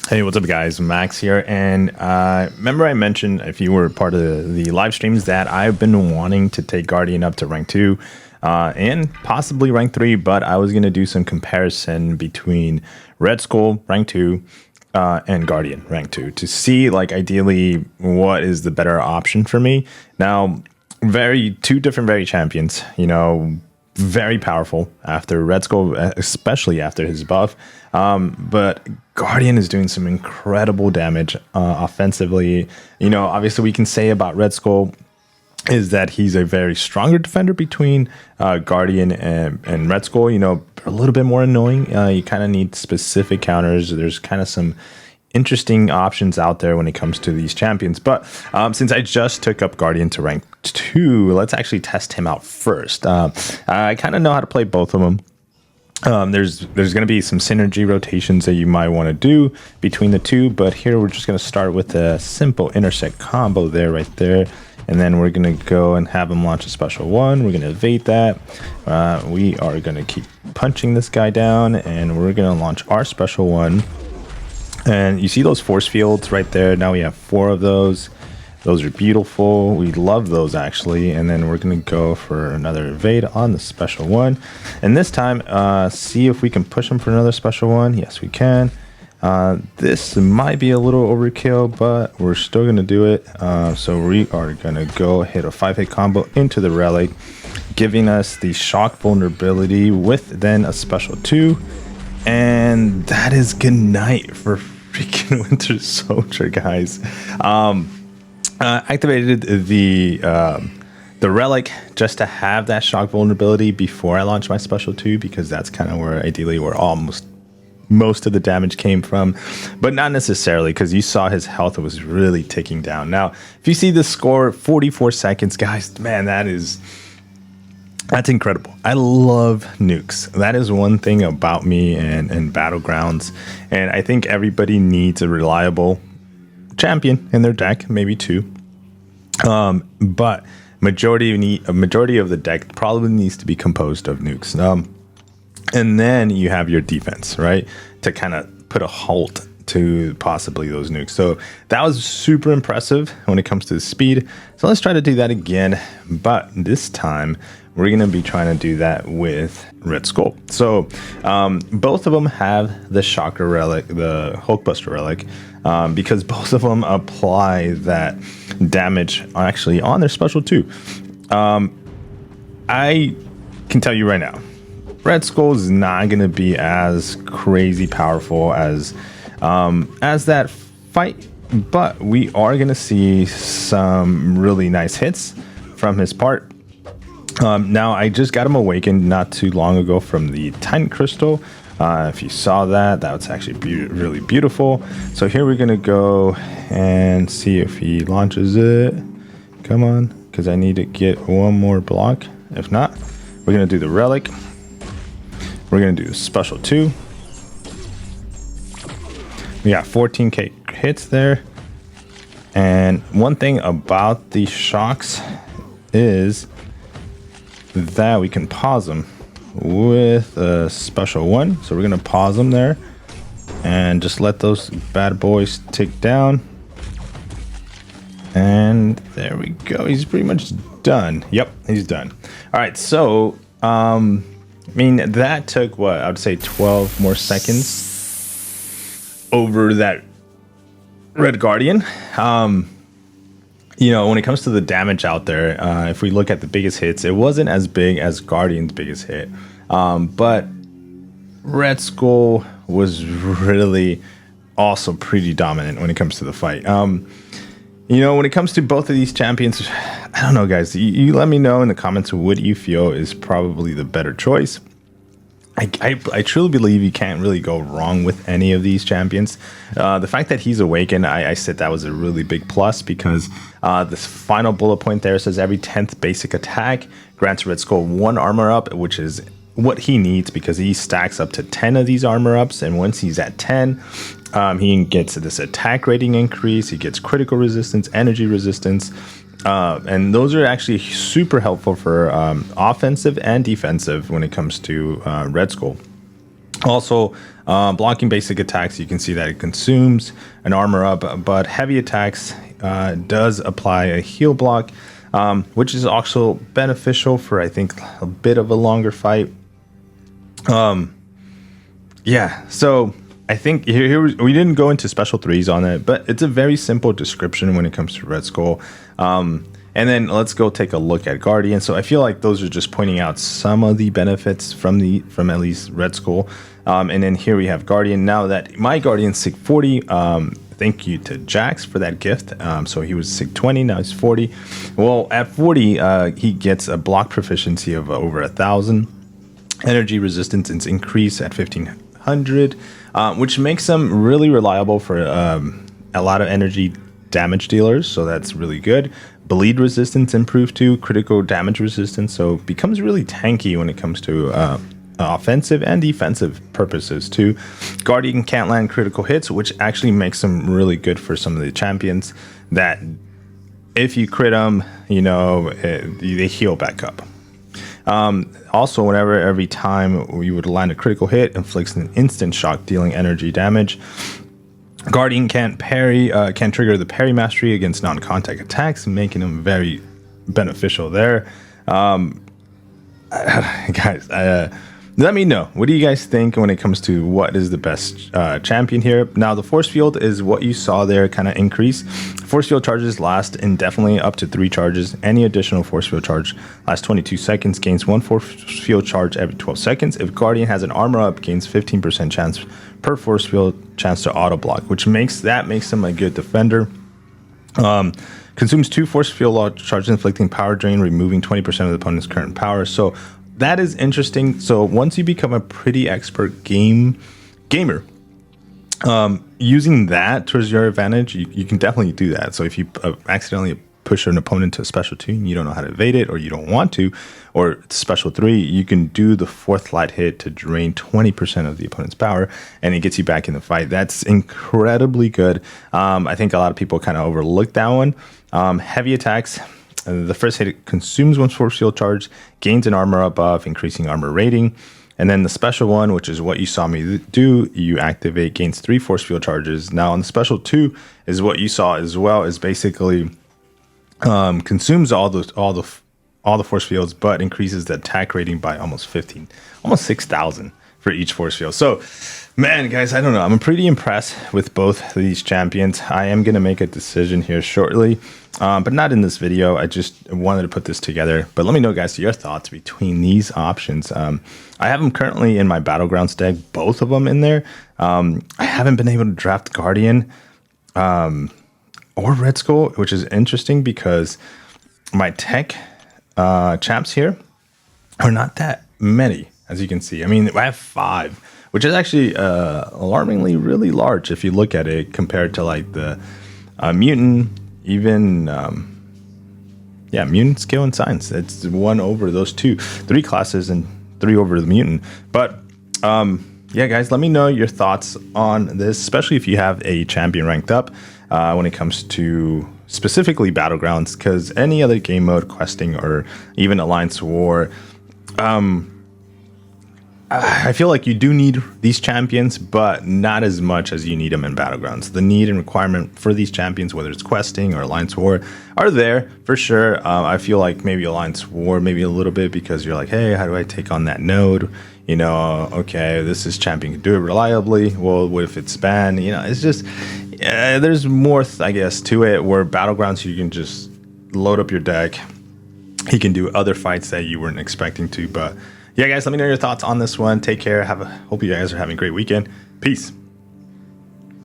Hey, what's up, guys? Max here. And remember, I mentioned, if you were part of the live streams, that I've been wanting to take Guardian up to rank 2 and possibly rank 3, but I was going to do some comparison between Red Skull rank 2 and Guardian rank 2 to see, like, ideally what is the better option for me. Now, two different champions, very powerful after Red Skull, especially after his buff. But Guardian is doing some incredible damage offensively. Obviously we can say about Red Skull is that he's a very stronger defender between Guardian and Red Skull. A little bit more annoying. You kind of need specific counters. There's kind of some interesting options out there when it comes to these champions. But since I just took up Guardian to rank 2, let's actually test him out first. I kind of know how to play both of them. There's going to be some synergy rotations that you might want to do between the two, but here we're just going to start with a simple intersect combo right there. And then we're going to go and have him launch a special one. We're going to evade that. We are going to keep punching this guy down, and we're going to launch our special one. And you see those force fields right there. Now we have 4 of those. Those are beautiful. We love those, actually. And then we're going to go for another evade on the special one. And this time, see if we can push him for another special one. Yes, we can. This might be a little overkill, but we're still going to do it. So we are going to go hit a 5-hit combo into the relic, giving us the shock vulnerability with then a special 2. And that is good night for freaking Winter Soldier, guys. Activated the relic just to have that shock vulnerability before I launch my special 2, because that's kind of where ideally most of the damage came from, but not necessarily, because you saw his health was really ticking down. Now, if you see the score, 44 seconds, guys, man, that's incredible. I love nukes. That is one thing about me and Battlegrounds. And I think everybody needs a reliable champion in their deck, maybe 2. But majority of the deck probably needs to be composed of nukes. And then you have your defense, right? To kind of put a halt to possibly those nukes. So that was super impressive when it comes to the speed. So let's try to do that again. But this time we're going to be trying to do that with Red Skull. So both of them have the Shocker Relic, the Hulkbuster Relic, because both of them apply that damage actually on their special 2. I can tell you right now, Red Skull is not going to be as crazy powerful as that fight, but we are going to see some really nice hits from his part. Now, I just got him awakened not too long ago from the Titan Crystal. If you saw that was actually really beautiful. So here we're going to go and see if he launches it. Come on, because I need to get one more block. If not, we're going to do the relic. We're going to do special 2. We got 14k hits there. And one thing about these shocks is that we can pause them with a special 1. So we're going to pause them there and just let those bad boys tick down. And there we go. He's pretty much done. Yep, he's done. All right, so that took what I would say 12 more seconds over that Red Guardian. When it comes to the damage out there, if we look at the biggest hits, it wasn't as big as Guardian's biggest hit. But Red Skull was really also pretty dominant when it comes to the fight. When it comes to both of these champions, I don't know, guys. You let me know in the comments what you feel is probably the better choice. I truly believe you can't really go wrong with any of these champions. The fact that he's awakened, I said that was a really big plus, because this final bullet point there says every 10th basic attack grants Red Skull 1 armor up, which is what he needs because he stacks up to 10 of these armor ups. And once he's at 10, he gets this attack rating increase. He gets critical resistance, energy resistance. And those are actually super helpful for offensive and defensive when it comes to Red Skull. Also, blocking basic attacks, you can see that it consumes an armor up, but heavy attacks does apply a heal block, which is also beneficial for, I think, a bit of a longer fight. Yeah, so I think here we didn't go into special threes on it, but it's a very simple description when it comes to Red Skull. And then let's go take a look at Guardian. So I feel like those are just pointing out some of the benefits from at least Red Skull. And then here we have Guardian. Now that my Guardian's Sig 40, thank you to Jax for that gift. So he was Sig 20, now he's 40. Well, at 40, he gets a block proficiency of over 1,000. Energy resistance is increased at 1,500, which makes him really reliable for a lot of energy damage dealers. So that's really good. Bleed resistance improved too, critical damage resistance. So becomes really tanky when it comes to offensive and defensive purposes too. Guardian can't land critical hits, which actually makes him really good for some of the champions that if you crit them, you know, they heal back up. Also, every time you would land a critical hit, inflicts an instant shock, dealing energy damage. Guardian can't trigger the parry mastery against non-contact attacks, making him very beneficial there. Guys, let me know. What do you guys think when it comes to what is the best champion here? Now, the force field is what you saw there kind of increase. Force field charges last indefinitely up to 3 charges. Any additional force field charge lasts 22 seconds, gains 1 force field charge every 12 seconds. If Guardian has an armor up, gains 15% chance per force field chance to auto block, which makes him a good defender. Consumes 2 force field charges, inflicting power drain, removing 20% of the opponent's current power. So that is interesting. So once you become a pretty expert gamer, using that towards your advantage, you can definitely do that. So if you accidentally push an opponent to a special 2 and you don't know how to evade it, or you don't want to, or it's special 3, you can do the 4th light hit to drain 20% of the opponent's power, and it gets you back in the fight. That's incredibly good. I think a lot of people kind of overlook that one. Heavy attacks. The first hit consumes 1 force field charge, gains an armor up buff, increasing armor rating. And then the special one, which is what you saw me do, you activate, gains 3 force field charges. Now on the special 2 is what you saw as well, is basically consumes all the force fields, but increases the attack rating by almost 6,000 for each force field. So, man, guys, I don't know. I'm pretty impressed with both of these champions. I am going to make a decision here shortly, but not in this video. I just wanted to put this together. But let me know, guys, your thoughts between these options. I have them currently in my Battlegrounds deck, both of them in there. I haven't been able to draft Guardian or Red Skull, which is interesting because my tech champs here are not that many, as you can see. I mean, I have 5, which is actually alarmingly really large if you look at it compared to like the mutant, even mutant, skill, and science. It's 1 over those 3 classes and 3 over the mutant. But yeah, guys, let me know your thoughts on this, especially if you have a champion ranked up when it comes to specifically Battlegrounds, because any other game mode, questing, or even Alliance War, I feel like you do need these champions, but not as much as you need them in Battlegrounds. The need and requirement for these champions, whether it's questing or Alliance War, are there for sure. I feel like maybe Alliance War, maybe a little bit, because you're like, hey, how do I take on that node? You know, okay, this is champion can do it reliably. Well, what if it's banned? You know, it's just, there's more, I guess, to it, where Battlegrounds, you can just load up your deck. He can do other fights that you weren't expecting to, but yeah, guys, let me know your thoughts on this one. Take care. Hope you guys are having a great weekend. Peace.